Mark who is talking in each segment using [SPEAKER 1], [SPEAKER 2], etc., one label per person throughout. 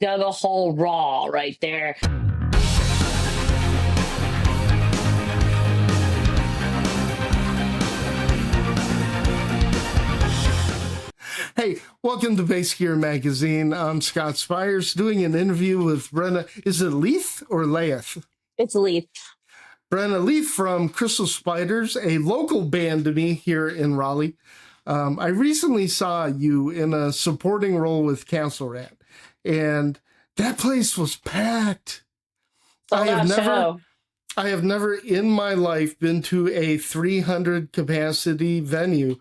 [SPEAKER 1] dug a hole raw right there.
[SPEAKER 2] Hey, welcome to Bass Gear Magazine. I'm Scott Spires doing an interview with Brenna. Is it Leath or Leath?
[SPEAKER 1] It's Leath.
[SPEAKER 2] Brenna Leath from Crystal Spiders, a local band to me here in Raleigh. I recently saw you in a supporting role with Castle Rat, and that place was packed. I
[SPEAKER 1] Sold
[SPEAKER 2] have
[SPEAKER 1] out
[SPEAKER 2] never,
[SPEAKER 1] show.
[SPEAKER 2] I have never in my life been to a 300 capacity venue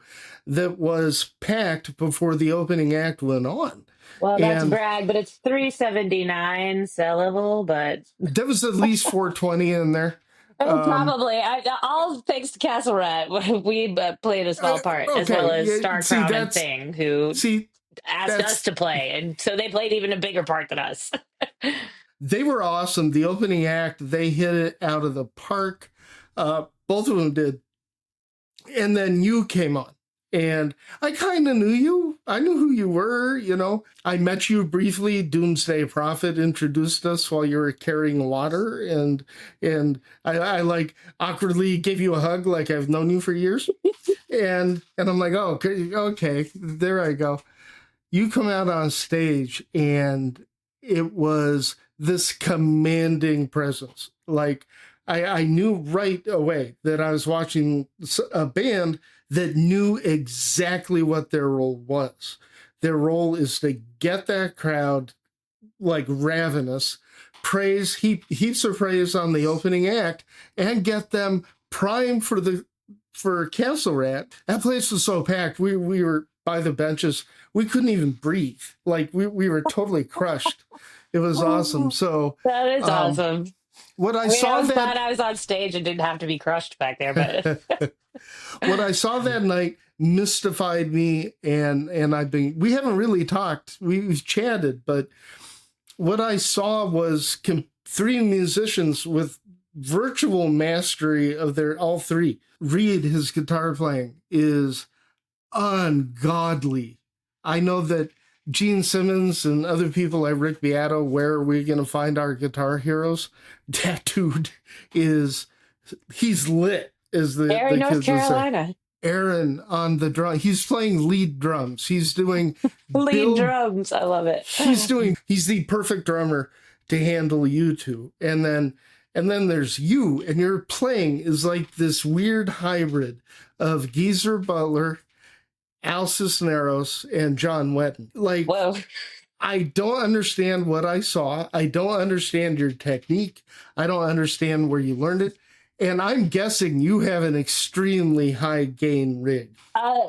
[SPEAKER 2] that was packed before the opening act went on.
[SPEAKER 1] Well, that's
[SPEAKER 2] And
[SPEAKER 1] brag, but it's 379 sellable, but
[SPEAKER 2] there was at least 420 in there.
[SPEAKER 1] probably. All thanks to Castle Rat. We played a small part, as well
[SPEAKER 2] Okay,
[SPEAKER 1] as
[SPEAKER 2] yeah,
[SPEAKER 1] Star
[SPEAKER 2] see
[SPEAKER 1] Crown and
[SPEAKER 2] that's
[SPEAKER 1] Thing, who
[SPEAKER 2] see
[SPEAKER 1] asked us
[SPEAKER 2] that's
[SPEAKER 1] to play, and so they played even a bigger part than us.
[SPEAKER 2] they were awesome. The opening act, they hit it out of the park. Both of them did, and then you came on. And I kind of knew you. I knew who you were, you know. I met you briefly. Doomsday Prophet introduced us while you were carrying water, and I like awkwardly gave you a hug like I've known you for years. And I'm like, oh, okay, there I go. You come out on stage, and it was this commanding presence. Like I knew right away that I was watching a band that knew exactly what their role was. Their role is to get that crowd like ravenous, praise, heaps of praise on the opening act, and get them primed for Castle Rat. That place was so packed. We were by the benches. We couldn't even breathe. Like we were totally crushed. It was awesome. So
[SPEAKER 1] That is
[SPEAKER 2] um,
[SPEAKER 1] awesome.
[SPEAKER 2] what I
[SPEAKER 1] I mean, I
[SPEAKER 2] saw
[SPEAKER 1] was glad
[SPEAKER 2] that
[SPEAKER 1] I was on stage and didn't have to be crushed back there, but
[SPEAKER 2] what I saw that night mystified me, and we haven't really talked. We've chatted, but what I saw was three musicians with virtual mastery of their all three. Reed, his guitar playing is ungodly. I know that Gene Simmons and other people like Rick Beato, where are we going to find our guitar heroes? That dude he's lit, as
[SPEAKER 1] Gary,
[SPEAKER 2] the
[SPEAKER 1] North
[SPEAKER 2] kids would say.
[SPEAKER 1] Carolina,
[SPEAKER 2] Aaron on the drum. He's playing lead drums. He's doing
[SPEAKER 1] lead
[SPEAKER 2] build.
[SPEAKER 1] drums. I love it.
[SPEAKER 2] He's the perfect drummer to handle you two. And then there's you, and your playing is like this weird hybrid of Geezer Butler, Al Cisneros, and John Wetton. Like,
[SPEAKER 1] Whoa.
[SPEAKER 2] I don't understand what I saw. I don't understand your technique. I don't understand where you learned it. And I'm guessing you have an extremely high gain rig.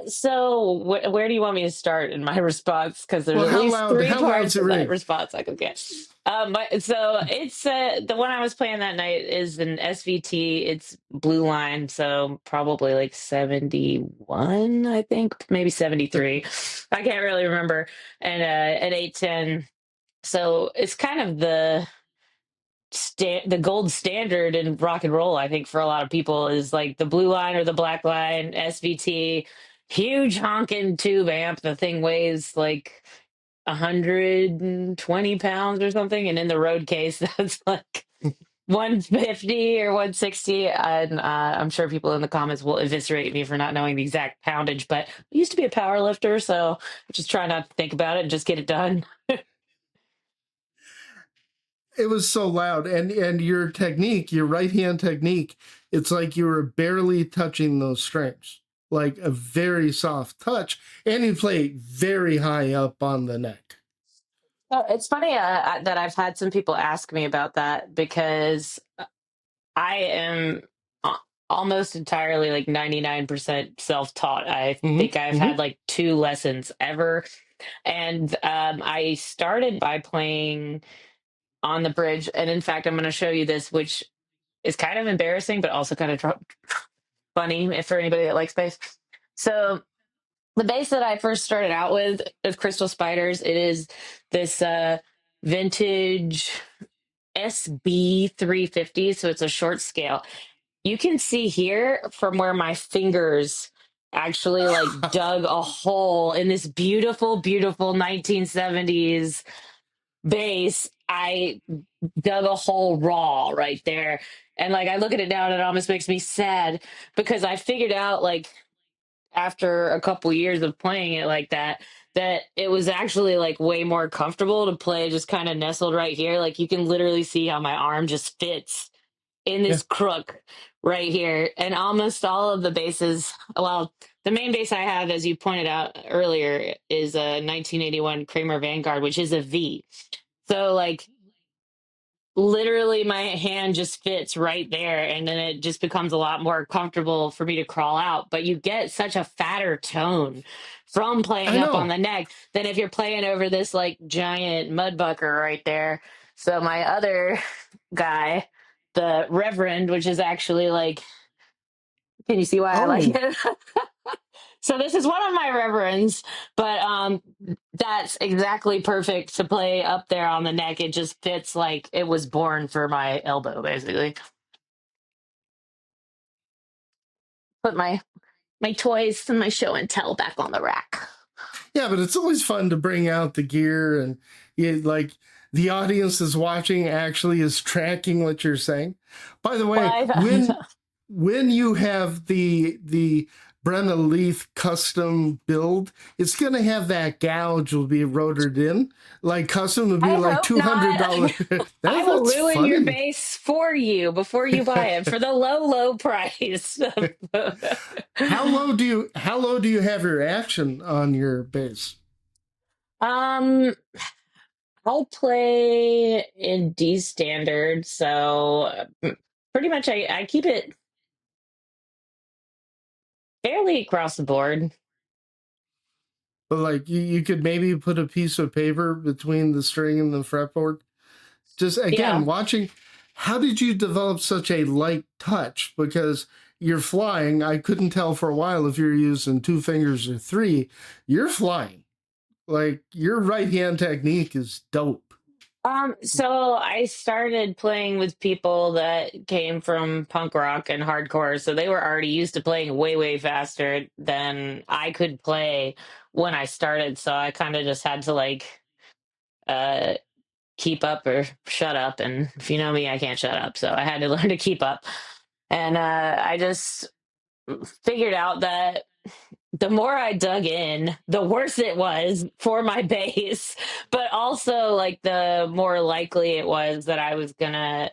[SPEAKER 1] So where do you want me to start in my response? Because there's
[SPEAKER 2] Well,
[SPEAKER 1] at least three
[SPEAKER 2] how
[SPEAKER 1] parts
[SPEAKER 2] loud's the
[SPEAKER 1] of that
[SPEAKER 2] rig?
[SPEAKER 1] response I could get. So it's the one I was playing that night is an SVT. It's blue line, so probably like 71, I think, maybe 73. I can't really remember. And an 810. So it's kind of the gold standard in rock and roll. I think for a lot of people is like the blue line or the black line SVT, huge honking tube amp. The thing weighs like 120 pounds or something, and in the road case that's like 150 or 160. And I'm sure people in the comments will eviscerate me for not knowing the exact poundage, but I used to be a power lifter, so I just try not to think about it and just get it done.
[SPEAKER 2] It was so loud, and your technique, your right hand technique, it's like you were barely touching those strings, like a very soft touch, and you play very high up on the neck.
[SPEAKER 1] It's funny that I've had some people ask me about that, because I am almost entirely like 99% self-taught. I think I've had like 2 lessons ever. And I started by playing on the bridge. And in fact, I'm going to show you this, which is kind of embarrassing, but also kind of funny for anybody that likes bass. So the bass that I first started out with Crystal Spiders, it is this vintage SB 350. So it's a short scale. You can see here from where my fingers actually like dug a hole in this beautiful, beautiful 1970s bass, I dug a hole raw right there. And like I look at it now and it almost makes me sad because I figured out like after a couple years of playing it like that that it was actually like way more comfortable to play just kind of nestled right here. Like you can literally see how my arm just fits in
[SPEAKER 2] Yeah.
[SPEAKER 1] this crook right here. And almost all of the basses, well, the main bass I have, as you pointed out earlier, is a 1981 Kramer Vanguard, which is a V. So like literally my hand just fits right there, and then it just becomes a lot more comfortable for me to crawl out. But you get such a fatter tone from playing
[SPEAKER 2] I
[SPEAKER 1] up on
[SPEAKER 2] know.
[SPEAKER 1] the neck than if you're playing over this like giant mud bucker right there. So my other guy, the Reverend, which is actually like, can you see why I like
[SPEAKER 2] Oh,
[SPEAKER 1] it? So this is one of my reverends, but that's exactly perfect to play up there on the neck. It just fits like it was born for my elbow, basically. Put my toys and my show and tell back on the rack.
[SPEAKER 2] yeah, but it's always fun to bring out the gear and like the audience is watching actually is tracking what you're saying. By the way,
[SPEAKER 1] Well,
[SPEAKER 2] when you have the Brenna Leath custom build, it's gonna have that gouge will be rotored in. Like custom would be
[SPEAKER 1] I
[SPEAKER 2] like
[SPEAKER 1] hope not.
[SPEAKER 2] $200.
[SPEAKER 1] I will
[SPEAKER 2] That's
[SPEAKER 1] ruin your
[SPEAKER 2] funny.
[SPEAKER 1] base for you before you buy it for the low, low price.
[SPEAKER 2] How low do you have your action on your bass?
[SPEAKER 1] um, I'll play in D standard, so pretty much I keep it fairly across the board.
[SPEAKER 2] But like you could maybe put a piece of paper between the string and the fretboard. Just
[SPEAKER 1] Yeah.
[SPEAKER 2] again, watching how did you develop such a light touch? Because you're flying. I couldn't tell for a while if you're using two fingers or three. You're flying. Like your right hand technique is dope.
[SPEAKER 1] So I started playing with people that came from punk rock and hardcore, so they were already used to playing way, way faster than I could play when I started. So I kind of just had to like uh keep up or shut up. And if you know me, I can't shut up. So I had to learn to keep up. And I just figured out that the more I dug in, the worse it was for my bass, but also like the more likely it was that I was gonna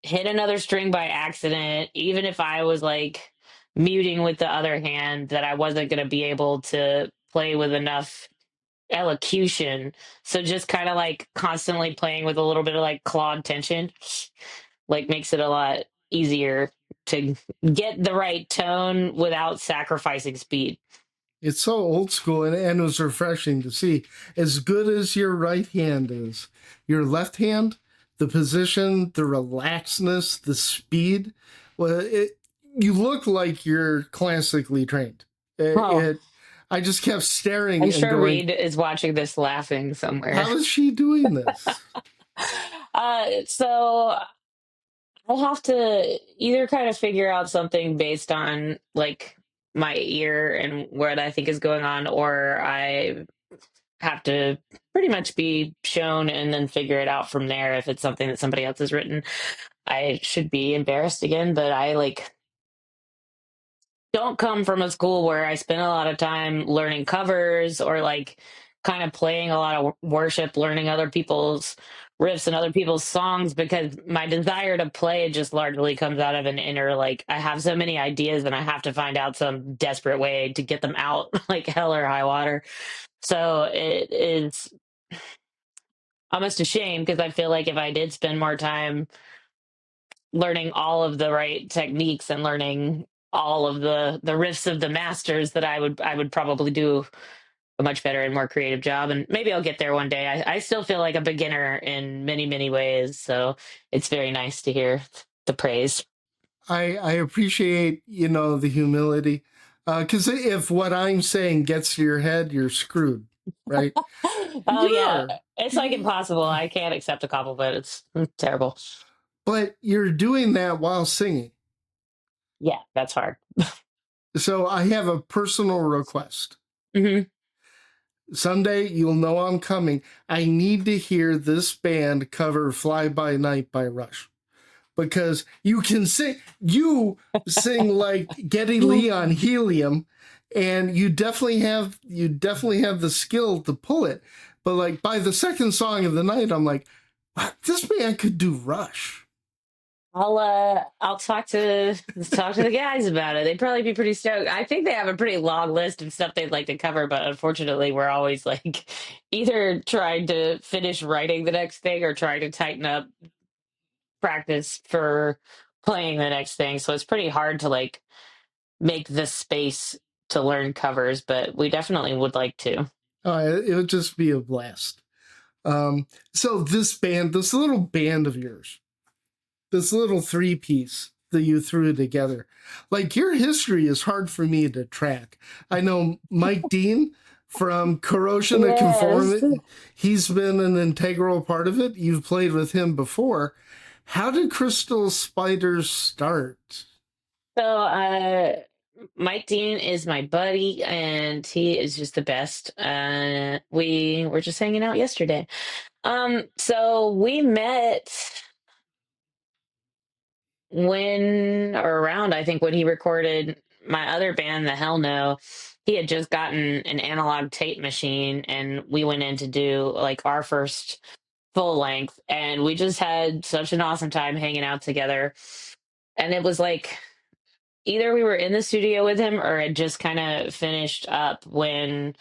[SPEAKER 1] hit another string by accident, even if I was like muting with the other hand, that I wasn't gonna be able to play with enough elocution. So just kind of like constantly playing with a little bit of like clawed tension, like makes it a lot easier to get the right tone without sacrificing speed.
[SPEAKER 2] It's so old school and it was refreshing to see. As good as your right hand is, your left hand, the position, the relaxedness, the speed, well, you look like you're classically trained.
[SPEAKER 1] Oh,
[SPEAKER 2] I just kept staring
[SPEAKER 1] I'm
[SPEAKER 2] and
[SPEAKER 1] sure
[SPEAKER 2] going,
[SPEAKER 1] Reed is watching this laughing somewhere.
[SPEAKER 2] how is she doing this?
[SPEAKER 1] So I'll have to either kind of figure out something based on like my ear and what I think is going on, or I have to pretty much be shown and then figure it out from there if it's something that somebody else has written. I should be embarrassed again, but I like don't come from a school where I spent a lot of time learning covers or like kind of playing a lot of worship, learning other people's riffs and other people's songs, because my desire to play just largely comes out of an inner like I have so many ideas and I have to find out some desperate way to get them out like hell or high water. So it is almost a shame because I feel like if I did spend more time learning all of the right techniques and learning all of the riffs of the masters, that I would probably do a much better and more creative job. And maybe I'll get there one day. I still feel like a beginner in many, many ways. So it's very nice to hear the praise.
[SPEAKER 2] I appreciate, the humility. Because if what I'm saying gets to your head, you're screwed, right?
[SPEAKER 1] Oh
[SPEAKER 2] You
[SPEAKER 1] yeah.
[SPEAKER 2] are.
[SPEAKER 1] It's like impossible. I can't accept a compliment. It's terrible.
[SPEAKER 2] But you're doing that while singing.
[SPEAKER 1] Yeah, that's hard.
[SPEAKER 2] So I have a personal request.
[SPEAKER 1] Hmm.
[SPEAKER 2] Someday you'll know I'm coming. I need to hear this band cover Fly By Night by Rush because you sing like Geddy Lee on Helium, and you definitely have the skill to pull it. But like by the second song of the night, I'm like, wow, this band could do Rush.
[SPEAKER 1] I'll talk to the guys about it. They'd probably be pretty stoked. I think they have a pretty long list of stuff they'd like to cover, but unfortunately, we're always like either trying to finish writing the next thing or trying to tighten up practice for playing the next thing. So it's pretty hard to like make the space to learn covers, but we definitely would like to.
[SPEAKER 2] It would just be a blast. So this little band of yours, this little three piece that you threw together, like your history is hard for me to track. I know Mike Dean from Corrosion of
[SPEAKER 1] Yes.
[SPEAKER 2] Conformity, he's been an integral part of it. You've played with him before. How did Crystal Spiders start?
[SPEAKER 1] So, Mike Dean is my buddy, and he is just the best. We were just hanging out yesterday. So we met when or around, I think, when he recorded my other band, The Hell No. He had just gotten an analog tape machine, and we went in to do like our first full length, and we just had such an awesome time hanging out together. And it was like either we were in the studio with him or had just kind of finished up when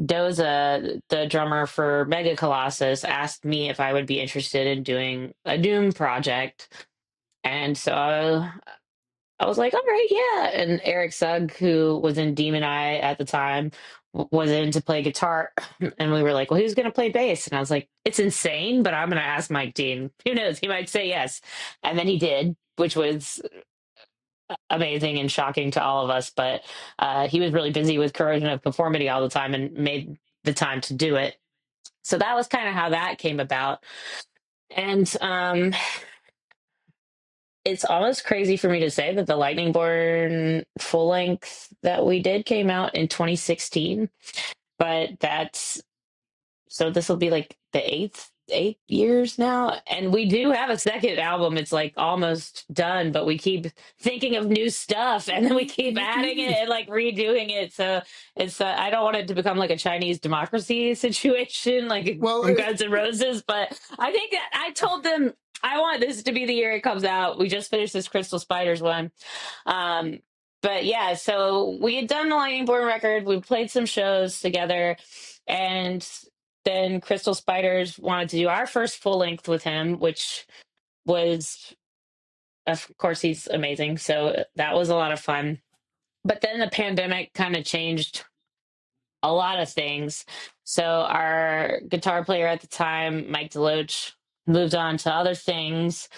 [SPEAKER 1] Doza, the drummer for Mega Colossus, asked me if I would be interested in doing a Doom project. And so I was like, all right, yeah. And Eric Sugg, who was in Demon Eye at the time, was in to play guitar. And we were like, well, who's going to play bass? And I was like, it's insane, but I'm going to ask Mike Dean. Who knows? He might say yes. And then he did, which was amazing and shocking to all of us. But he was really busy with Corrosion of Conformity all the time and made the time to do it. So that was kind of how that came about. And it's almost crazy for me to say that the Lightning Born full length that we did came out in 2016, but that's so this will be like the eight years now, and we do have a second album. It's like almost done, but we keep thinking of new stuff, and then we keep adding it and like redoing it. So it's I don't want it to become like a Chinese democracy situation, like
[SPEAKER 2] Well,
[SPEAKER 1] from Guns N' Roses. But I think that I told them I want this to be the year it comes out. We just finished this Crystal Spiders one. Um, but yeah, so we had done the Lightning Born record. We played some shows together, and then Crystal Spiders wanted to do our first full length with him, which was, of course, he's amazing. So that was a lot of fun. But then the pandemic kind of changed a lot of things. So our guitar player at the time, Mike DeLoach, moved on to other things.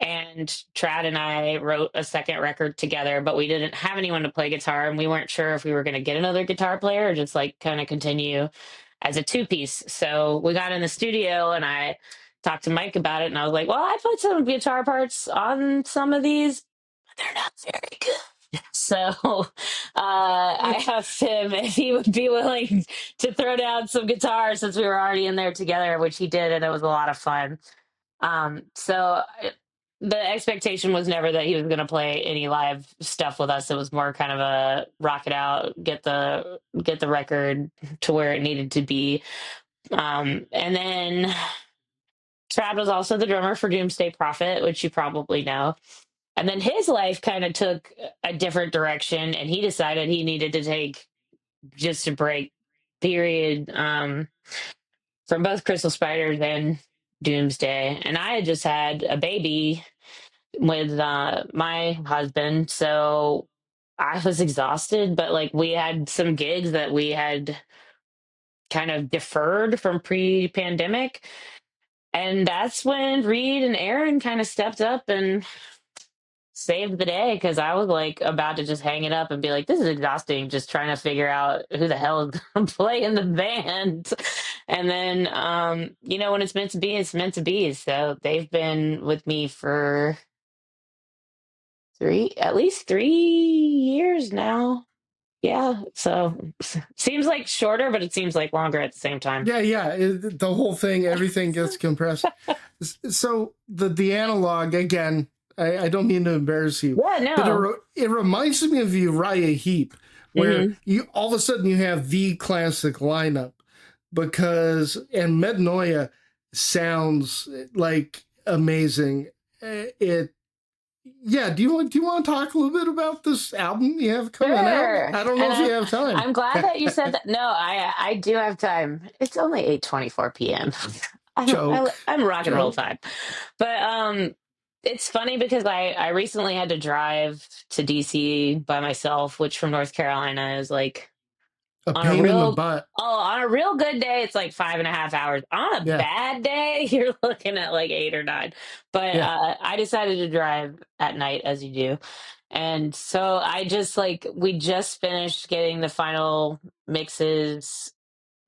[SPEAKER 1] And Trad and I wrote a second record together, but we didn't have anyone to play guitar, and we weren't sure if we were going to get another guitar player or just like kind of continue as a two piece. So we got in the studio, and I talked to Mike about it, and I was like, well, I put some guitar parts on some of these, but they're not very good. So I asked him if he would be willing to throw down some guitars since we were already in there together, which he did, and it was a lot of fun. So the expectation was never that he was going to play any live stuff with us. It was more kind of a rock it out, get the record to where it needed to be. And then Trad was also the drummer for Doomsday Prophet, which you probably know. And then his life kind of took a different direction, and he decided he needed to take just a break, period, from both Crystal Spiders and Doomsday. And I had just had a baby with my husband, so I was exhausted. But like we had some gigs that we had kind of deferred from pre-pandemic, and that's when Reed and Aaron kind of stepped up and saved the day, because I was like about to just hang it up and be like, this is exhausting, just trying to figure out who the hell is going to play in the band. And then when it's meant to be, it's meant to be. So they've been with me for at least 3 years now. Yeah, so seems like shorter, but it seems like longer at the same time.
[SPEAKER 2] Yeah, yeah. The whole thing, everything gets compressed. So the analog again. I don't mean to embarrass you,
[SPEAKER 1] Yeah,
[SPEAKER 2] but
[SPEAKER 1] no.
[SPEAKER 2] it reminds me of Uriah Heep, where
[SPEAKER 1] Hmm.
[SPEAKER 2] you all of a sudden you have the classic lineup and Metanoia sounds like amazing. It Yeah. Do you want to talk a little bit about this album you have coming out?
[SPEAKER 1] Sure.
[SPEAKER 2] I don't know
[SPEAKER 1] And
[SPEAKER 2] if you have time.
[SPEAKER 1] I'm glad that you said that. No, I do have time. It's only 8:24 p.m.
[SPEAKER 2] Joke,
[SPEAKER 1] I'm rock and roll
[SPEAKER 2] joke.
[SPEAKER 1] time. But it's funny because I recently had to drive to DC by myself, which from North Carolina is like
[SPEAKER 2] A
[SPEAKER 1] on a
[SPEAKER 2] pain in the
[SPEAKER 1] real
[SPEAKER 2] butt.
[SPEAKER 1] on a real good day it's like 5.5 hours. On a
[SPEAKER 2] Yeah,
[SPEAKER 1] bad day you're looking at like 8 or 9. But
[SPEAKER 2] yeah.
[SPEAKER 1] I decided to drive at night, as you do, and so I just like we just finished getting the final mixes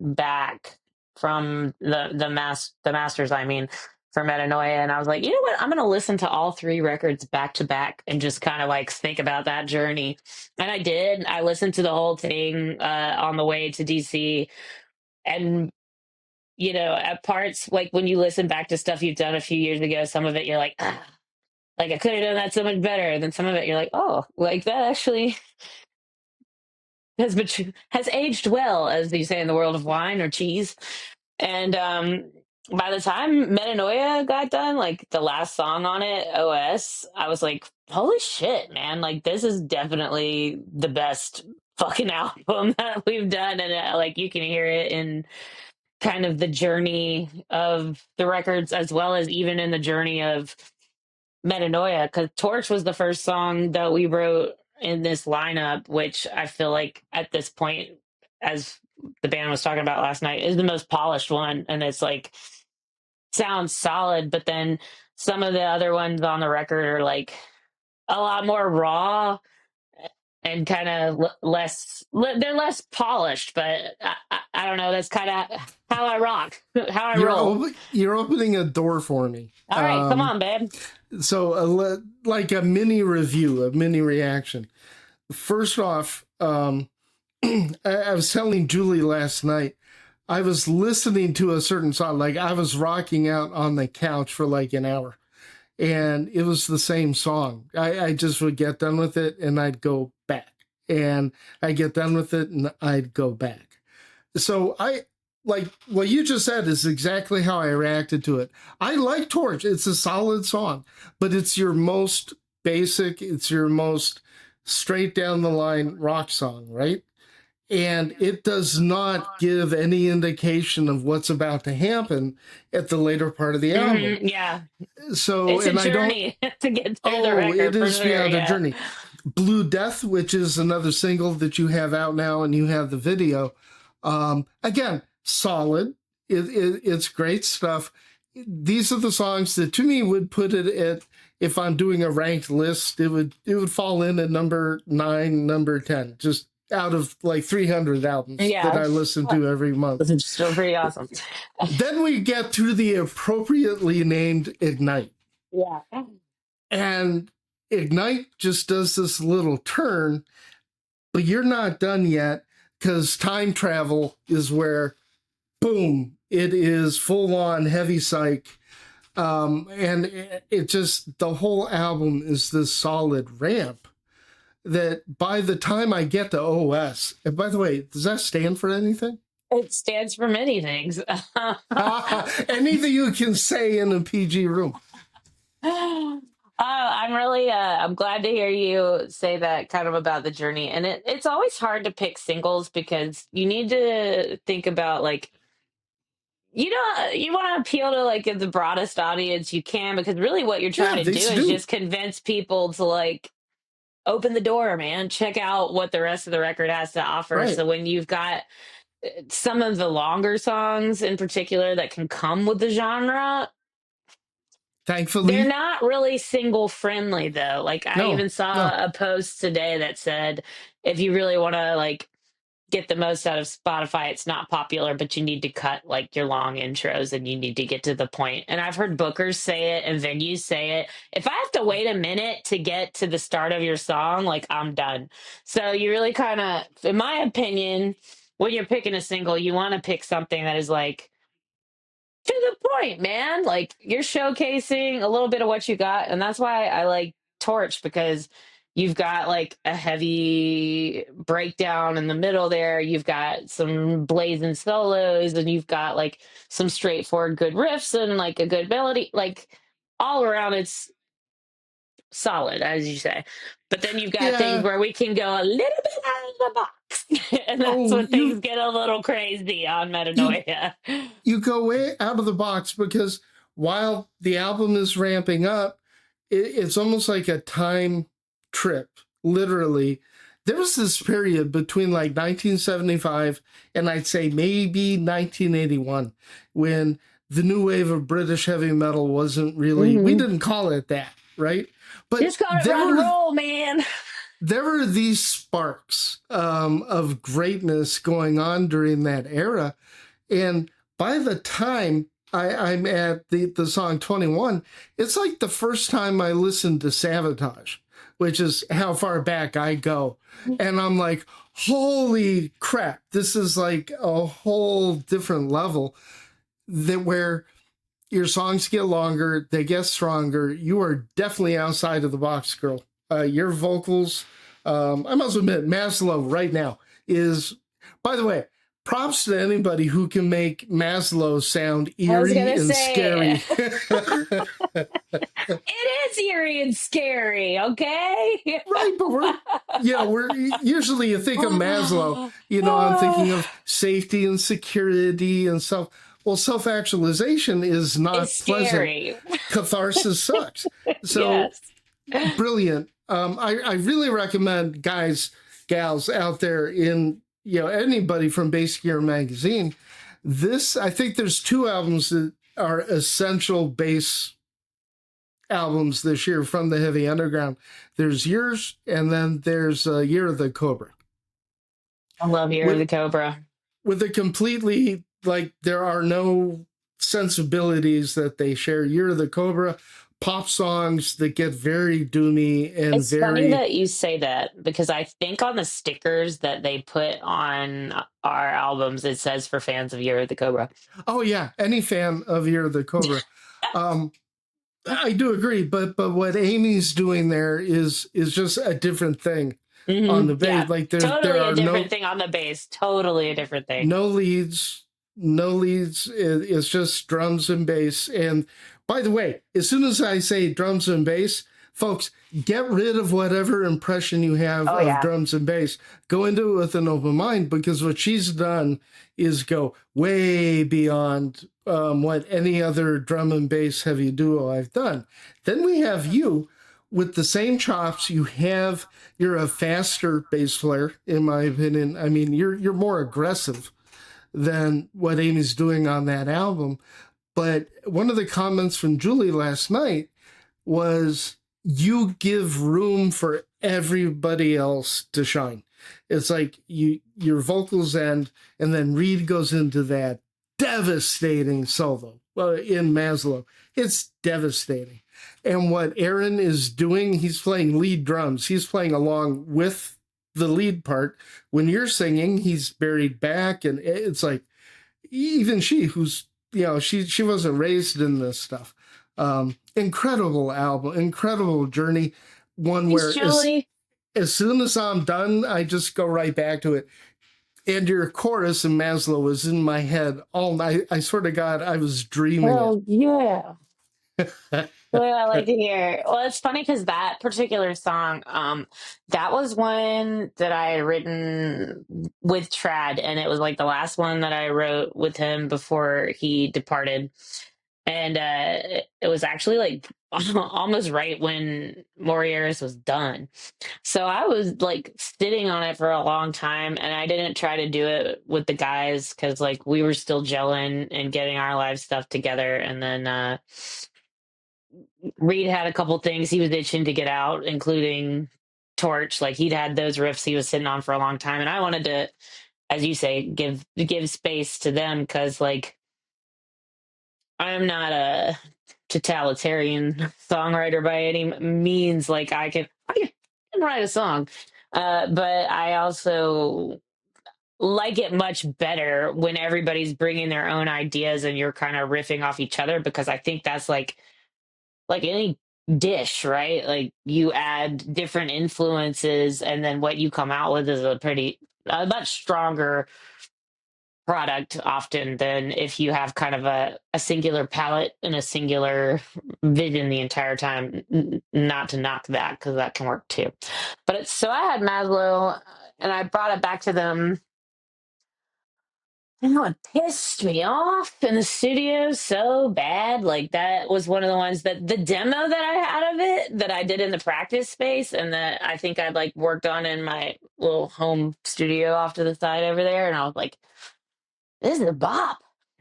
[SPEAKER 1] back from the masters, I mean, for Metanoia, and I was like, you know what, I'm gonna listen to all three records back to back and just kind of like think about that journey. And I did. I listened to the whole thing on the way to DC, and at parts, like when you listen back to stuff you've done a few years ago, some of it you're like, ah, like I could have done that so much better. And then some of it you're like, oh, like that actually has aged well, as you say in the world of wine or cheese. And by the time Metanoia got done, like the last song on it, OS, I was like, holy shit, man. Like, this is definitely the best fucking album that we've done. And like, you can hear it in kind of the journey of the records, as well as even in the journey of Metanoia, because Torch was the first song that we wrote in this lineup, which I feel like at this point, as the band was talking about last night, is the most polished one. And it's like, sounds solid, but then some of the other ones on the record are like a lot more raw and kind of they're less polished, but I don't know. That's kind of how I rock, how I roll.
[SPEAKER 2] You're opening a door for me.
[SPEAKER 1] All right, come on, babe.
[SPEAKER 2] So like a mini review, a mini reaction. First off, I was telling Julie last night, I was listening to a certain song, like I was rocking out on the couch for like an hour, and it was the same song. I just would get done with it and I'd go back, and I'd get done with it and I'd go back. So I like what you just said is exactly how I reacted to it. I like Torch. It's a solid song, but it's your most basic, it's your most straight down the line rock song, right? And it does not give any indication of what's about to happen at the later part of the album.
[SPEAKER 1] Yeah,
[SPEAKER 2] So,
[SPEAKER 1] it's a
[SPEAKER 2] and I don't,
[SPEAKER 1] journey to get through the
[SPEAKER 2] oh, it
[SPEAKER 1] record for
[SPEAKER 2] is,
[SPEAKER 1] sure.
[SPEAKER 2] yeah, the
[SPEAKER 1] Yeah.
[SPEAKER 2] journey. Blue Death, which is another single that you have out now and you have the video. Again, solid. It's great stuff. These are the songs that to me would put it at, if I'm doing a ranked list, it would fall in at number 9, number 10, just out of like 300 albums that
[SPEAKER 1] Yeah.
[SPEAKER 2] I listen to every month.
[SPEAKER 1] It's still pretty awesome.
[SPEAKER 2] Then we get to the appropriately named Ignite.
[SPEAKER 1] Yeah.
[SPEAKER 2] And Ignite just does this little turn, but you're not done yet, because time travel is where, boom, it is full on heavy psych. And it just, the whole album is this solid ramp that by the time I get to OS, and by the way, does that stand for anything?
[SPEAKER 1] It stands for many things.
[SPEAKER 2] Anything you can say in a PG room.
[SPEAKER 1] I'm really I'm glad to hear you say that kind of about the journey. And it's always hard to pick singles because you need to think about like you want to appeal to like the broadest audience you can, because really what you're
[SPEAKER 2] Yeah,
[SPEAKER 1] trying to do
[SPEAKER 2] these
[SPEAKER 1] is
[SPEAKER 2] do.
[SPEAKER 1] just convince people to like open the door, man. Check out what the rest of the record has to offer.
[SPEAKER 2] Right.
[SPEAKER 1] So when you've got some of the longer songs in particular that can come with the genre, they're
[SPEAKER 2] Thankfully,
[SPEAKER 1] not really single friendly though. Like I
[SPEAKER 2] no,
[SPEAKER 1] even
[SPEAKER 2] no.
[SPEAKER 1] saw a post today that said if you really want to like get the most out of Spotify, it's not popular, but you need to cut like your long intros and you need to get to the point. And I've heard bookers say it and venues say it. If I have to wait a minute to get to the start of your song, like I'm done. So you really kind of, in my opinion, when you're picking a single, you want to pick something that is like to the point, man. Like you're showcasing a little bit of what you got. And that's why I like Torch, because you've got like a heavy breakdown in the middle there. You've got some blazing solos and you've got like some straightforward good riffs and like a good melody. Like all around, it's solid, as you say. But then you've got things
[SPEAKER 2] Yeah.
[SPEAKER 1] where we can go a little bit out of the box. And that's
[SPEAKER 2] Oh,
[SPEAKER 1] when things get a little crazy on
[SPEAKER 2] you
[SPEAKER 1] Metanoia.
[SPEAKER 2] you go way out of the box because while the album is ramping up, it's almost like a time trip, literally. There was this period between like 1975 and I'd say maybe 1981 when the new wave of British heavy metal wasn't really, we
[SPEAKER 1] Mm-hmm.
[SPEAKER 2] didn't call it that, right? But
[SPEAKER 1] Just call it rock and roll, man.
[SPEAKER 2] there were these sparks of greatness going on during that era. And by the time I'm at the song 21, it's like the first time I listened to Sabotage, which is how far back I go. And I'm like, holy crap, this is like a whole different level that where your songs get longer, they get stronger. You are definitely outside of the box, girl. Your vocals, I must admit, Maslow right now is, by the way, props to anybody who can make Maslow sound
[SPEAKER 1] I was
[SPEAKER 2] eerie
[SPEAKER 1] gonna
[SPEAKER 2] and
[SPEAKER 1] say
[SPEAKER 2] scary.
[SPEAKER 1] it is eerie and scary, okay?
[SPEAKER 2] Right, but we're usually you think of Maslow, I'm thinking of safety and security and self. Well, self-actualization is
[SPEAKER 1] It's
[SPEAKER 2] not pleasant.
[SPEAKER 1] scary.
[SPEAKER 2] Catharsis sucks. So
[SPEAKER 1] Yes.
[SPEAKER 2] brilliant. I really recommend guys, gals out there in anybody from Bass Gear Magazine. I think there's two albums that are essential bass albums this year from the Heavy Underground. There's yours, and then there's Year of the Cobra.
[SPEAKER 1] I love Year of the Cobra.
[SPEAKER 2] With a completely, like, there are no sensibilities that they share. Year of the Cobra, pop songs that get very doomy and
[SPEAKER 1] It's funny
[SPEAKER 2] very.
[SPEAKER 1] that you say that because I think on the stickers that they put on our albums, it says for fans of Year of the Cobra.
[SPEAKER 2] Oh yeah, any fan of Year of the Cobra. I do agree, but what Amy's doing there is just a different thing on the bass.
[SPEAKER 1] Yeah,
[SPEAKER 2] Like there
[SPEAKER 1] totally a
[SPEAKER 2] are
[SPEAKER 1] different thing on the bass. Totally a different thing.
[SPEAKER 2] no leads, no leads. It's just drums and bass. And by the way, as soon as I say drums and bass, folks, get rid of whatever impression you have of drums and bass. Go into it with an open mind because what she's done is go way beyond what any other drum and bass heavy duo I've done. Then we have you with the same chops. You're a faster bass player, in my opinion. I mean, you're more aggressive than what Amy's doing on that album. But one of the comments from Julie last night was you give room for everybody else to shine. It's like your vocals end, and then Reed goes into that devastating solo in Maslow. It's devastating. And what Aaron is doing, he's playing lead drums. He's playing along with the lead part. When you're singing, he's buried back, and it's like even she, who's she wasn't raised in this stuff. Incredible album, incredible journey. One where as soon as I'm done, I just go right back to it. And your chorus in Maslow was in my head all night. I swear to God, I was dreaming it.
[SPEAKER 1] Yeah. Well, I like to hear. Well, it's funny because that particular song, that was one that I had written with Trad, and it was like the last one that I wrote with him before he departed. And it was actually like almost right when Morieris was done. So I was like sitting on it for a long time, and I didn't try to do it with the guys because like we were still gelling and getting our live stuff together. And then Reed had a couple things he was itching to get out, including Torch. Like he'd had those riffs he was sitting on for a long time, and I wanted to as you say, give space to them, because like I'm not a totalitarian songwriter by any means. Like I can write a song, but I also like it much better when everybody's bringing their own ideas and you're kind of riffing off each other, because I think that's like any dish, right? Like you add different influences and then what you come out with is a much stronger product often than if you have kind of a singular palette and a singular vision the entire time. Not to knock that, because that can work too. But it's so I had Maslow and I brought it back to them. You know, it pissed me off in the studio so bad. Like that was one of the ones that the demo that I had of it that I did in the practice space and that I think I'd like worked on in my little home studio off to the side over there. And I was like, this is a bop.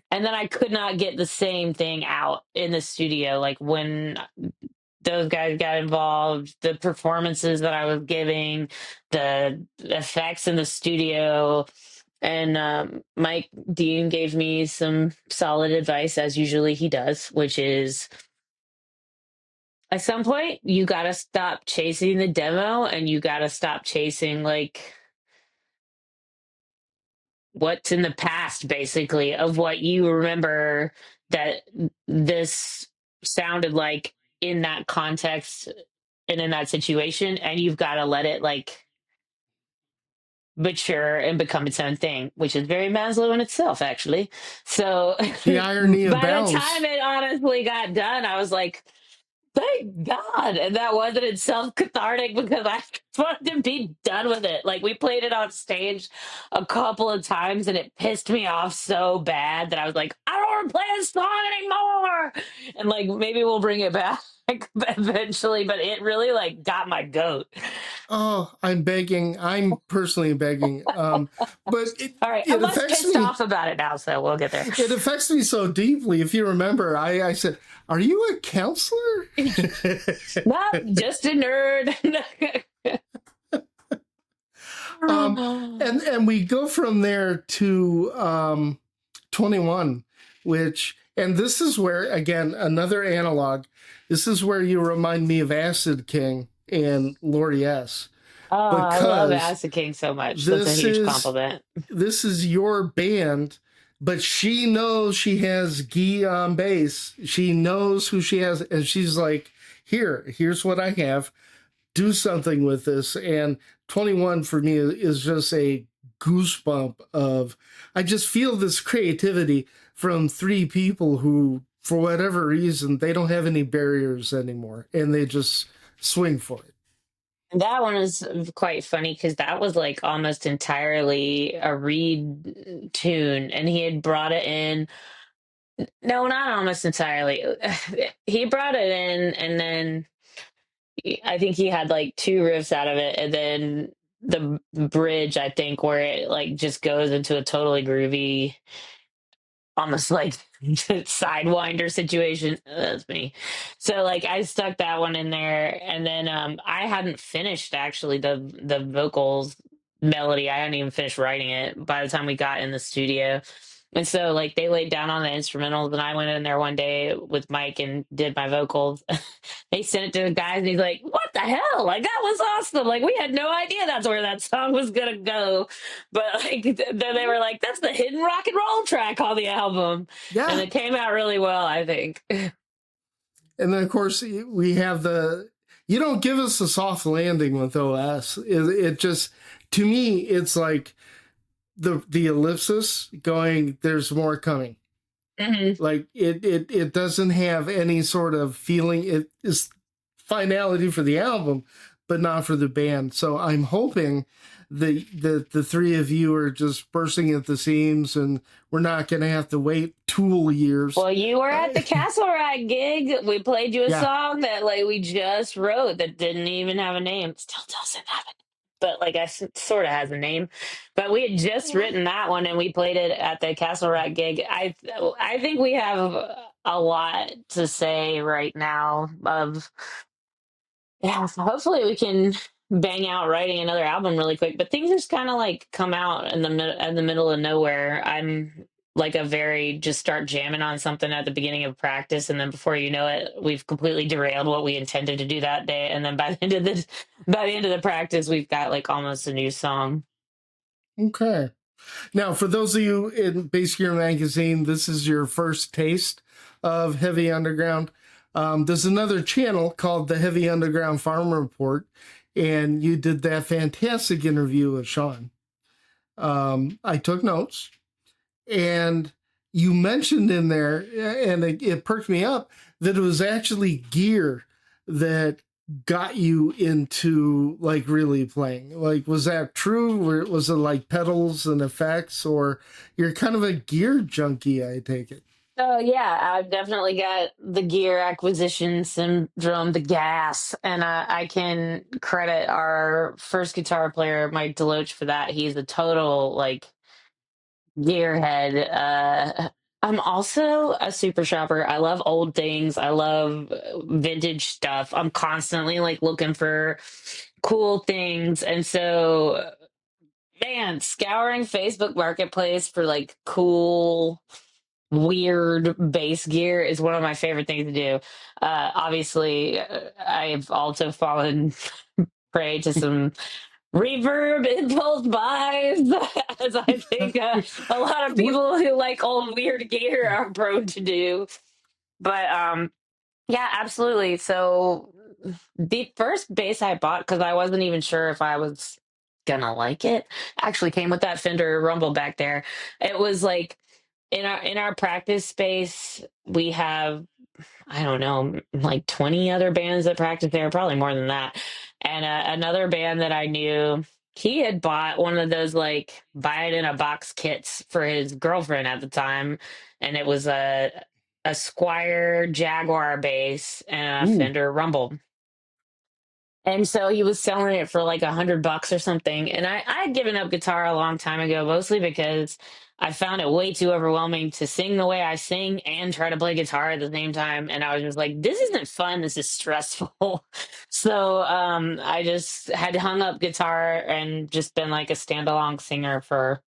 [SPEAKER 1] And then I could not get the same thing out in the studio. Like when those guys got involved, the performances that I was giving, the effects in the studio, and Mike Dean gave me some solid advice, as usually he does, which is at some point you got to stop chasing the demo and you got to stop chasing like what's in the past, basically, of what you remember that this sounded like in that context and in that situation. And you've got to let it like mature and become its own thing, which is very Maslow in itself, actually. So
[SPEAKER 2] The irony
[SPEAKER 1] by the time
[SPEAKER 2] abounds.
[SPEAKER 1] it honestly got done, I was like, thank God. And that wasn't itself cathartic because I just wanted to be done with it. Like we played it on stage a couple of times and it pissed me off so bad that I was like, I don't want to play this song anymore. And like maybe we'll bring it back eventually, but it really like got my goat.
[SPEAKER 2] Oh, I'm begging. I'm personally begging. But
[SPEAKER 1] All right,
[SPEAKER 2] it
[SPEAKER 1] I'm less
[SPEAKER 2] affects
[SPEAKER 1] pissed
[SPEAKER 2] me.
[SPEAKER 1] off about it now, so we'll get there.
[SPEAKER 2] It affects me so deeply. If you remember, I said, "Are you a counselor?"
[SPEAKER 1] Not just a nerd.
[SPEAKER 2] And we go from there to 21, which, and this is where, again, another analog. This is where you remind me of Acid King and Lori S.
[SPEAKER 1] Oh, I love
[SPEAKER 2] Because
[SPEAKER 1] Acid King so much. That's a
[SPEAKER 2] this
[SPEAKER 1] huge
[SPEAKER 2] is
[SPEAKER 1] compliment.
[SPEAKER 2] this is your band, but she knows she has Guy on bass. She knows who she has, and she's like, here's what I have. Do something with this. And 21 for me is just a goosebump of, I just feel this creativity from three people who, for whatever reason, they don't have any barriers anymore and they just swing for it.
[SPEAKER 1] That one is quite funny because that was like almost entirely a Reed tune, and he had brought it in. No, not almost entirely. He brought it in, and then I think he had like two riffs out of it, and then the bridge, I think, where it like just goes into a totally groovy, almost like sidewinder situation. That's me. So like I stuck that one in there, and then I hadn't finished actually the vocals melody. I hadn't even finished writing it by the time we got in the studio. And so like they laid down on the instrumentals and I went in there one day with Mike and did my vocals. They sent it to the guys and he's like, what the hell? Like that was awesome. Like we had no idea that's where that song was gonna go. But like then they were like, that's the hidden rock and roll track on the album. And
[SPEAKER 2] Yeah.
[SPEAKER 1] it came out really well, I think.
[SPEAKER 2] And then, of course, we have you don't give us a soft landing with OS. It just, to me, it's like the ellipsis going, there's more coming.
[SPEAKER 1] Mm-hmm.
[SPEAKER 2] Like it doesn't have any sort of feeling. It is finality for the album, but not for the band. So I'm hoping the three of you are just bursting at the seams, and we're not going to have to wait Tool years.
[SPEAKER 1] Well, you were at the Castle Rock gig. We played you a
[SPEAKER 2] Yeah.
[SPEAKER 1] song that like we just wrote that didn't even have a name. Still doesn't have a but like I sort of has a name. But we had just written that one and we played it at the Castle Rock gig. I think we have a lot to say right now of yeah, so hopefully we can bang out writing another album really quick, but things just kind of like come out in the middle of nowhere. I'm like a very just start jamming on something at the beginning of practice, and then before you know it, we've completely derailed what we intended to do that day, and then by the end of the practice, we've got like almost a new song.
[SPEAKER 2] Okay. Now, for those of you in Bass Gear Magazine, this is your first taste of Heavy Underground. There's another channel called the Heavy Underground Farm Report, and you did that fantastic interview with Sean. I took notes, and you mentioned in there, and it perked me up, that it was actually gear that got you into like really playing. Like, was that true? Or was it like pedals and effects, or you're kind of a gear junkie, I take it?
[SPEAKER 1] So yeah, I've definitely got the gear acquisition syndrome, the gas, and I can credit our first guitar player, Mike Deloach, for that. He's a total like gearhead. I'm also a super shopper. I love old things. I love vintage stuff. I'm constantly like looking for cool things, and so man, scouring Facebook Marketplace for like cool weird bass gear is one of my favorite things to do. Obviously, I've also fallen prey to some reverb impulse buys, as I think a lot of people who like old weird gear are prone to do. But yeah, absolutely. So the first bass I bought, because I wasn't even sure if I was gonna like it, actually came with that Fender Rumble back there. It was like in our practice space, we have I don't know, like 20 other bands that practice there, probably more than that. And another band that I knew, he had bought one of those like buy it in a box kits for his girlfriend at the time, and it was a Squire Jaguar bass and a
[SPEAKER 2] Ooh.
[SPEAKER 1] Fender Rumble. And so he was selling it for like $100 or something. And I had given up guitar a long time ago, mostly because I found it way too overwhelming to sing the way I sing and try to play guitar at the same time. And I was just like, this isn't fun. This is stressful. So I just had hung up guitar and just been like a standalone singer for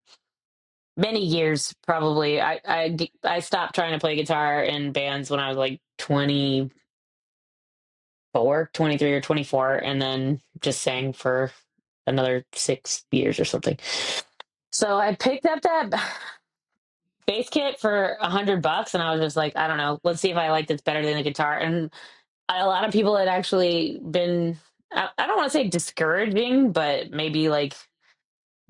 [SPEAKER 1] many years, probably. I stopped trying to play guitar in bands when I was like 23 or 24, and then just sang for another 6 years or something. So I picked up that bass kit for $100, and I was just like, I don't know, let's see if I like this better than the guitar. And a lot of people had actually been, I don't want to say discouraging, but maybe like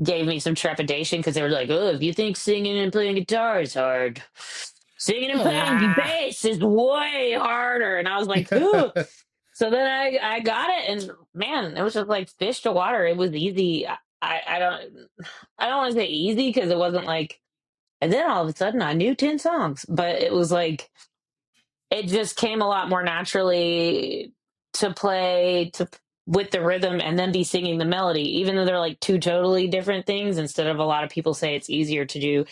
[SPEAKER 1] gave me some trepidation because they were like, oh, if you think singing and playing guitar is hard, singing and playing
[SPEAKER 2] Ah.
[SPEAKER 1] bass is way harder. And I was like, ooh. So then I got it, and man, it was just like fish to water. It was easy. I don't want to say easy because it wasn't like, and then all of a sudden I knew 10 songs, but it was like it just came a lot more naturally to play to with the rhythm and then be singing the melody, even though they're like two totally different things. Instead of a lot of people say it's easier to do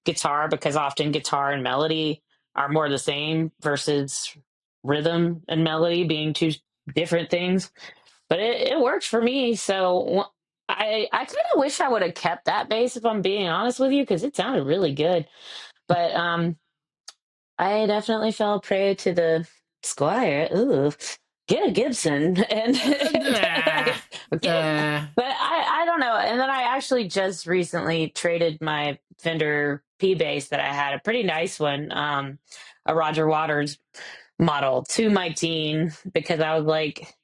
[SPEAKER 1] guitar because often guitar and melody are more the same versus rhythm and melody being two different things. But it worked for me. So I kind of wish I would have kept that bass if I'm being honest with you because it sounded really good. But I definitely fell prey to the Squire. Ooh, get a Gibson and
[SPEAKER 2] Ah.
[SPEAKER 1] get.
[SPEAKER 2] Ah.
[SPEAKER 1] But I don't know. And then I actually just recently traded my Fender P bass that I had, a pretty nice one, a Roger Waters model, to my teen because I was like,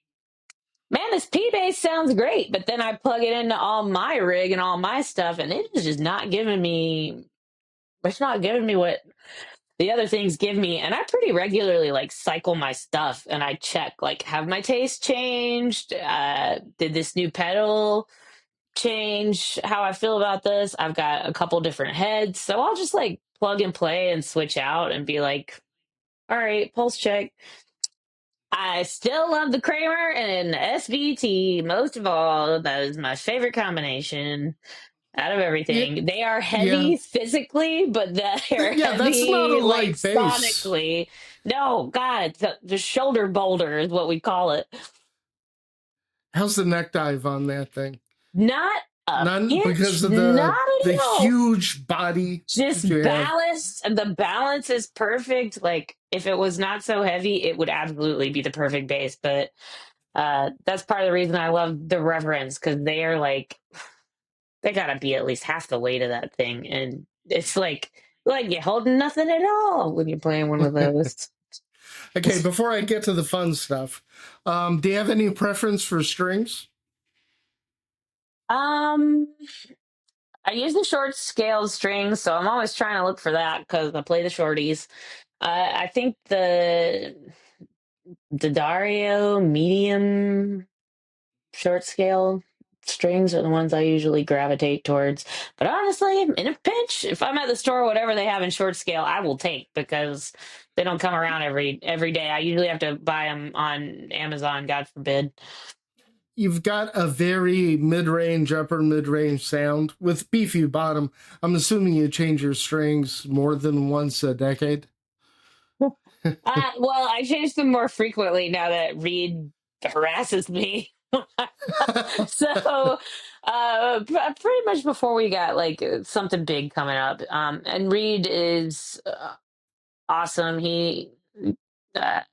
[SPEAKER 1] man, this P bass sounds great. But then I plug it into all my rig and all my stuff, and it is just not giving me. It's not giving me what the other things give me. And I pretty regularly like cycle my stuff and I check like, have my taste changed? Did this new pedal change how I feel about this? I've got a couple different heads, so I'll just like plug and play and switch out and be like, all right, pulse check. I still love the Kramer and SVT most of all. That is my favorite combination out of
[SPEAKER 2] Yeah.
[SPEAKER 1] everything. They are
[SPEAKER 2] Yeah.
[SPEAKER 1] heavy physically, but they're
[SPEAKER 2] Yeah, that's not a
[SPEAKER 1] heavy like
[SPEAKER 2] light bass.
[SPEAKER 1] sonically. No, God, it's the shoulder boulder is what we call it.
[SPEAKER 2] How's the neck dive on that thing?
[SPEAKER 1] Not a
[SPEAKER 2] None, because
[SPEAKER 1] pinch,
[SPEAKER 2] of
[SPEAKER 1] not
[SPEAKER 2] the
[SPEAKER 1] at all.
[SPEAKER 2] huge body that you
[SPEAKER 1] Just
[SPEAKER 2] have.
[SPEAKER 1] ballast, and the balance is perfect. Like if it was not so heavy, it would absolutely be the perfect bass. But that's part of the reason I love the Reverends, because they are like, they gotta be at least half the weight of that thing, and it's like you're holding nothing at all when you're playing one of those.
[SPEAKER 2] Okay, before I get to the fun stuff, do you have any preference for strings?
[SPEAKER 1] um, I use the short scale strings, so I'm always trying to look for that because I play the shorties. I think the Dario medium short scale strings are the ones I usually gravitate towards. But honestly, in a pinch, if I'm at the store, whatever they have in short scale, I will take, because they don't come around every day. I usually have to buy them on Amazon, God forbid.
[SPEAKER 2] You've got a very mid-range, upper mid-range sound with beefy bottom. I'm assuming you change your strings more than once a decade.
[SPEAKER 1] Well, I change them more frequently now that Reed harasses me. So, pretty much before we got like something big coming up. And Reed is awesome. He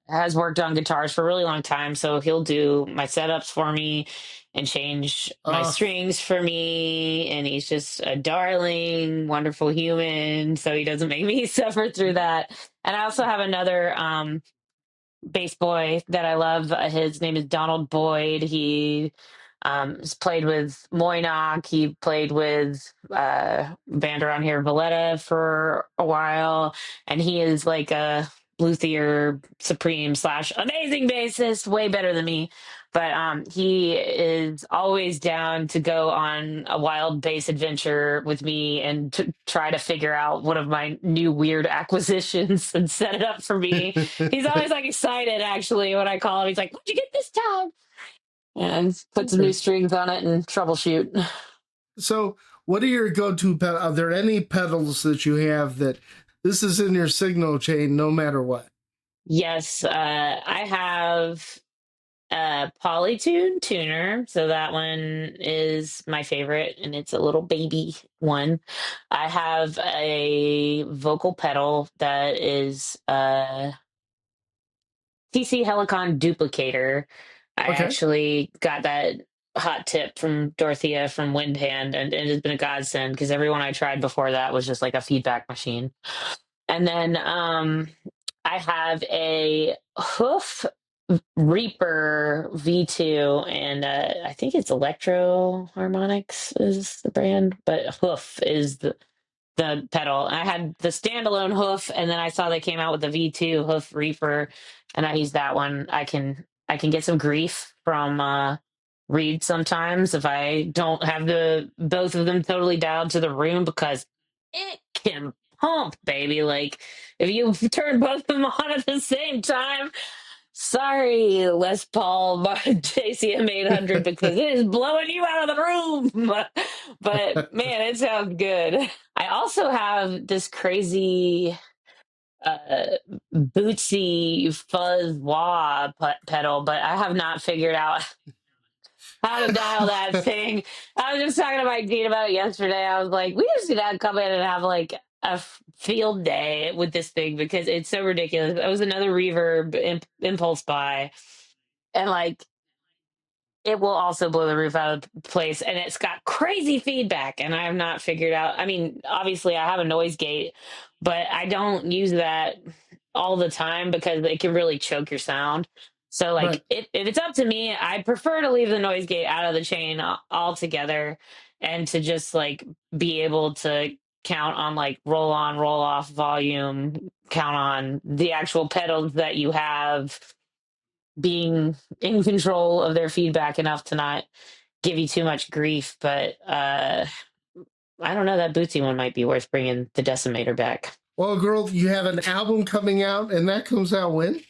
[SPEAKER 1] has worked on guitars for a really long time, so he'll do my setups for me and change my
[SPEAKER 2] uh,
[SPEAKER 1] strings for me. And he's just a darling, wonderful human, so he doesn't make me suffer through that. And I also have another bass boy that I love. His name is Donald Boyd. He has played with Moynock. He played with band around here, Valletta, for a while, and he is like a luthier supreme slash amazing bassist, way better than me. But he is always down to go on a wild bass adventure with me and to try to figure out one of my new weird acquisitions and set it up for me. He's always like excited actually when I call him. He's like, "What'd you get this time?" And put some new
[SPEAKER 2] okay.
[SPEAKER 1] strings on it and troubleshoot.
[SPEAKER 2] So, what are your go-to pedals? Are there any pedals that you have that this is in your signal chain no matter what?
[SPEAKER 1] Yes, I have a Polytune tuner, so that one is my favorite, and it's a little baby one. I have a vocal pedal that is TC Helicon duplicator. I
[SPEAKER 2] Okay.
[SPEAKER 1] actually got that hot tip from Dorothea from Windhand, and it has been a godsend because everyone I tried before that was just like a feedback machine. And then I have a Hoof Reaper V2, and I think it's Electro Harmonics is the brand, but Hoof is the pedal. I had the standalone Hoof, and then I saw they came out with the V2 Hoof Reaper, and I use that one. I can get some grief from Reed sometimes if I don't have the both of them totally dialed to the room, because it can pump, baby. Like if you turn both of them on at the same time. Sorry, Les Paul JCM 800, because it is blowing you out of the room. But man, it sounds good. I also have this crazy uh bootsy fuzz wah pedal, but I have not figured out how to dial that thing. I was just talking to my dean about it yesterday. I was like, we just need to come in and have like a field day with this thing because it's so ridiculous. It was another reverb impulse buy, and like it will also blow the roof out of the place, and it's got crazy feedback, and I have not figured out. I mean, obviously I have a noise gate, but I don't use that all the time because it can really choke your sound. So like
[SPEAKER 2] Right.
[SPEAKER 1] if it's up to me, I prefer to leave the noise gate out of the chain altogether, and to just like be able to count on like roll on roll off volume, count on the actual pedals that you have being in control of their feedback enough to not give you too much grief. But I don't know, that Bootsy one might be worth bringing the decimator back.
[SPEAKER 2] Well, girl, you have an album coming out, and that comes out when?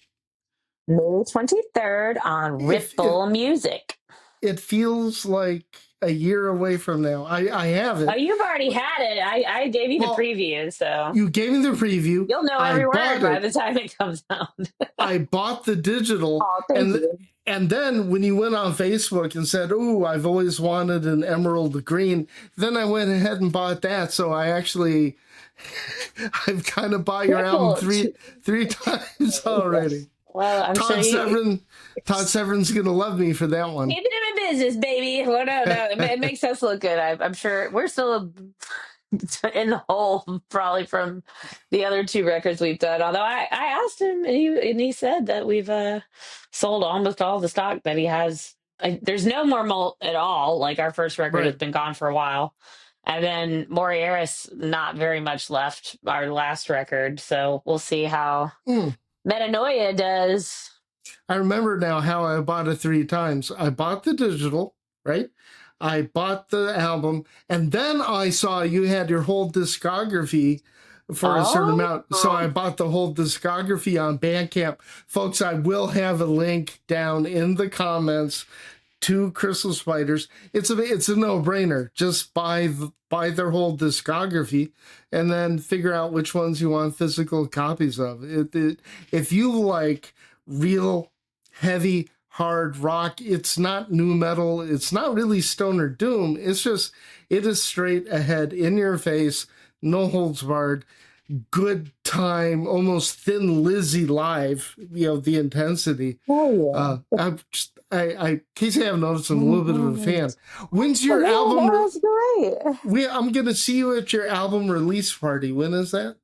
[SPEAKER 1] May 23rd on
[SPEAKER 2] If
[SPEAKER 1] Ripple Music.
[SPEAKER 2] it feels like a year away from now. I have
[SPEAKER 1] Oh,
[SPEAKER 2] it.
[SPEAKER 1] you've already had it. I gave you the
[SPEAKER 2] Well,
[SPEAKER 1] preview, so
[SPEAKER 2] you gave me the preview.
[SPEAKER 1] you'll know
[SPEAKER 2] I
[SPEAKER 1] every word
[SPEAKER 2] bought
[SPEAKER 1] by
[SPEAKER 2] it.
[SPEAKER 1] the time it comes out.
[SPEAKER 2] I bought the digital,
[SPEAKER 1] Oh, thank
[SPEAKER 2] and
[SPEAKER 1] you.
[SPEAKER 2] And then when you went on Facebook and said, "Oh, I've always wanted an emerald green," then I went ahead and bought that. So I actually, I've kind of bought your album
[SPEAKER 1] Triple.
[SPEAKER 2] three times already.
[SPEAKER 1] Well, I'm sure
[SPEAKER 2] Todd
[SPEAKER 1] you
[SPEAKER 2] Severn, Todd Severn's gonna love me for that one.
[SPEAKER 1] keep it in business, baby. Well, no, it makes us look good. I'm sure we're still in the hole probably from the other two records we've done. Although I asked him and he said that we've sold almost all the stock that he has. There's no more malt at all. Like our first record has
[SPEAKER 2] Right.
[SPEAKER 1] been gone for a while. And then Morieris, not very much left, our last record. So we'll see how
[SPEAKER 2] Mm.
[SPEAKER 1] Metanoia does.
[SPEAKER 2] I remember now how I bought it 3 times. I bought the digital, right? I bought the album, and then I saw you had your whole discography for a certain
[SPEAKER 1] Oh,
[SPEAKER 2] amount. So I bought the whole discography on Bandcamp. Folks, I will have a link down in the comments to Crystal Spiders. It's a no-brainer. Just buy their whole discography and then figure out which ones you want physical copies of. If you like real heavy hard rock, it's not new metal, it's not really stoner doom, it is straight ahead, in your face, no holds barred, good time, almost Thin Lizzy live, the intensity.
[SPEAKER 1] oh
[SPEAKER 2] Casey, I have noticed I'm a little bit of a fan. When's your
[SPEAKER 1] yeah.
[SPEAKER 2] album?
[SPEAKER 1] That was great.
[SPEAKER 2] I'm going to see you at your album release party. When is that?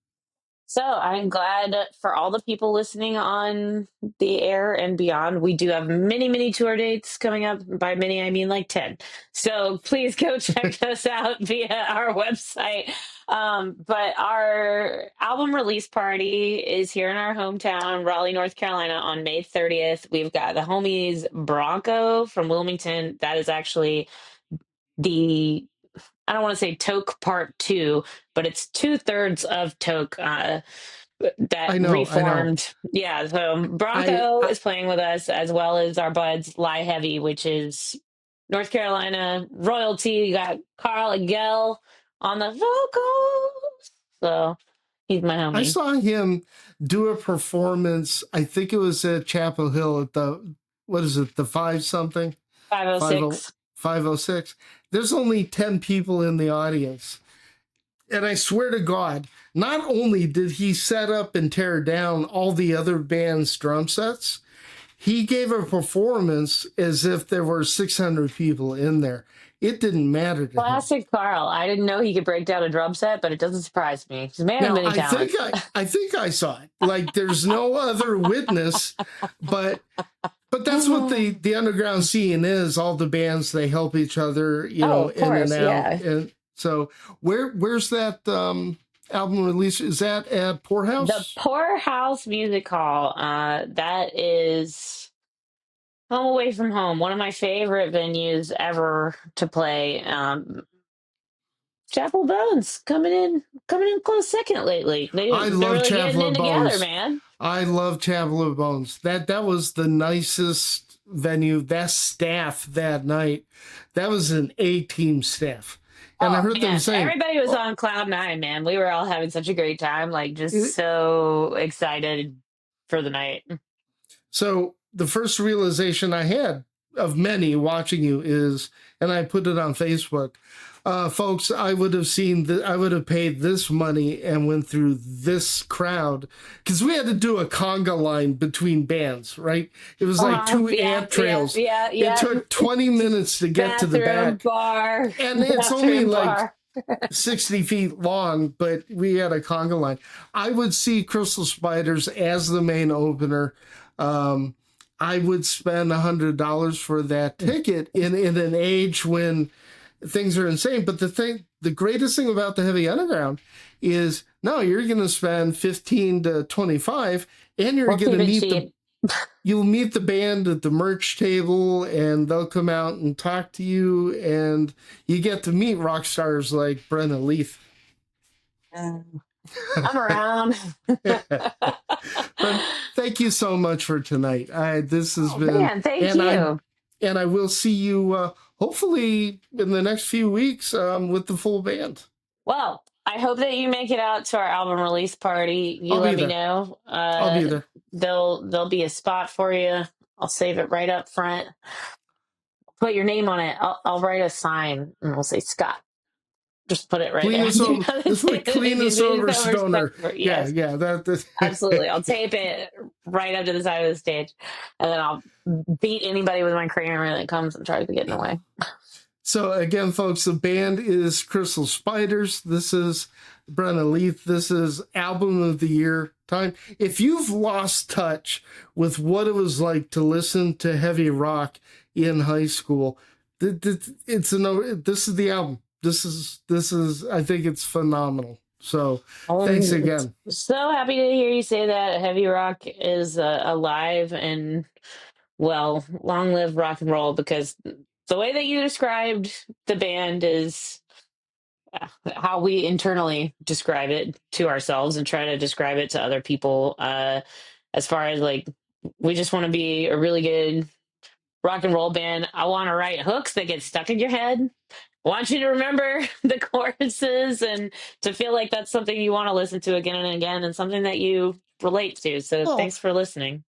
[SPEAKER 1] So I'm glad for all the people listening on the air and beyond. We do have many, many tour dates coming up. By many, I mean like 10. So please go check us out via our website. But our album release party is here in our hometown, Raleigh, North Carolina, on May 30th. We've got the homies Bronco from Wilmington. That is actually the I don't want to say Toke Part 2, but it's 2/3 of Toke that
[SPEAKER 2] I know.
[SPEAKER 1] reformed. Yeah, so
[SPEAKER 2] I,
[SPEAKER 1] Bronco
[SPEAKER 2] I
[SPEAKER 1] is playing with us as well as our buds Lie Heavy, which is North Carolina royalty. You got Carl Agell on the vocals. So he's my
[SPEAKER 2] I
[SPEAKER 1] homie.
[SPEAKER 2] saw him do a performance. I think it was at Chapel Hill at the, what is it, the 5 something?
[SPEAKER 1] 506.
[SPEAKER 2] 506. There's only 10 people in the audience. And I swear to God, not only did he set up and tear down all the other bands' drum sets, he gave a performance as if there were 600 people in there. It didn't matter to him.
[SPEAKER 1] Classic Carl. I didn't know he could break down a drum set, but it doesn't surprise me. He's a man of
[SPEAKER 2] Now,
[SPEAKER 1] many talents.
[SPEAKER 2] I think I saw it. Like, there's no other witness, but that's what the underground scene is. All the bands, they help each other,
[SPEAKER 1] Of
[SPEAKER 2] in and
[SPEAKER 1] course,
[SPEAKER 2] out.
[SPEAKER 1] yeah.
[SPEAKER 2] And so where's that album release? Is that at Poorhouse?
[SPEAKER 1] The Poorhouse Music Hall. That is home away from home. One of my favorite venues ever to play. Chapel Bones coming in close second lately.
[SPEAKER 2] I
[SPEAKER 1] They're
[SPEAKER 2] love
[SPEAKER 1] really getting
[SPEAKER 2] Chapel
[SPEAKER 1] in
[SPEAKER 2] of
[SPEAKER 1] together,
[SPEAKER 2] Bones.
[SPEAKER 1] man.
[SPEAKER 2] I love Chapel of Bones. That was the nicest venue. That staff that night, that was an A-team staff. And I heard them saying
[SPEAKER 1] everybody was on cloud nine, man. We were all having such a great time, like just so excited for the night.
[SPEAKER 2] So the first realization I had of many watching you is, and I put it on Facebook, folks, I would have paid this money and went through this crowd, because we had to do a conga line between bands, right? It was like 2 amp trails.
[SPEAKER 1] Yeah.
[SPEAKER 2] It took 20 minutes to get to the back.
[SPEAKER 1] Bar.
[SPEAKER 2] And it's only like 60 feet long, but we had a conga line. I would see Crystal Spiders as the main opener. I would spend $100 for that ticket in an age when things are insane. But the greatest thing about the Heavy Underground is, no, you're going to spend 15 to 25, and you're going to meet you'll meet the band at the merch table, and they'll come out and talk to you, and you get to meet rock stars like Brenna Leath.
[SPEAKER 1] I'm around.
[SPEAKER 2] But thank you so much for tonight. This has been,
[SPEAKER 1] man, thank you.
[SPEAKER 2] And I will see you hopefully in the next few weeks with the full band.
[SPEAKER 1] Well, I hope that you make it out to our album release party. You let me know.
[SPEAKER 2] I'll be there.
[SPEAKER 1] There'll be a spot for you I'll save it right up front. Put your name on it. I'll write a sign and we'll say Scott. Just put it right there.
[SPEAKER 2] Cleanest over, this is the cleanest over stoner. Yeah,
[SPEAKER 1] Yes,
[SPEAKER 2] yeah.
[SPEAKER 1] absolutely. I'll tape it right up to the side of the stage, and then I'll beat anybody with my kramer that comes and tries to get in the way.
[SPEAKER 2] So again, folks, the band is Crystal Spiders. This is Brenna Leath. This is Album of the Year time. If you've lost touch with what it was like to listen to heavy rock in high school, this is the album. This is I think it's phenomenal. So thanks again.
[SPEAKER 1] So happy to hear you say that heavy rock is alive, and well, long live rock and roll, because the way that you described the band is how we internally describe it to ourselves and try to describe it to other people. As far as like, we just want to be a really good rock and roll band. I want to write hooks that get stuck in your head. I want you to remember the choruses and to feel like that's something you want to listen to again and again, and something that you relate to. So thanks for listening.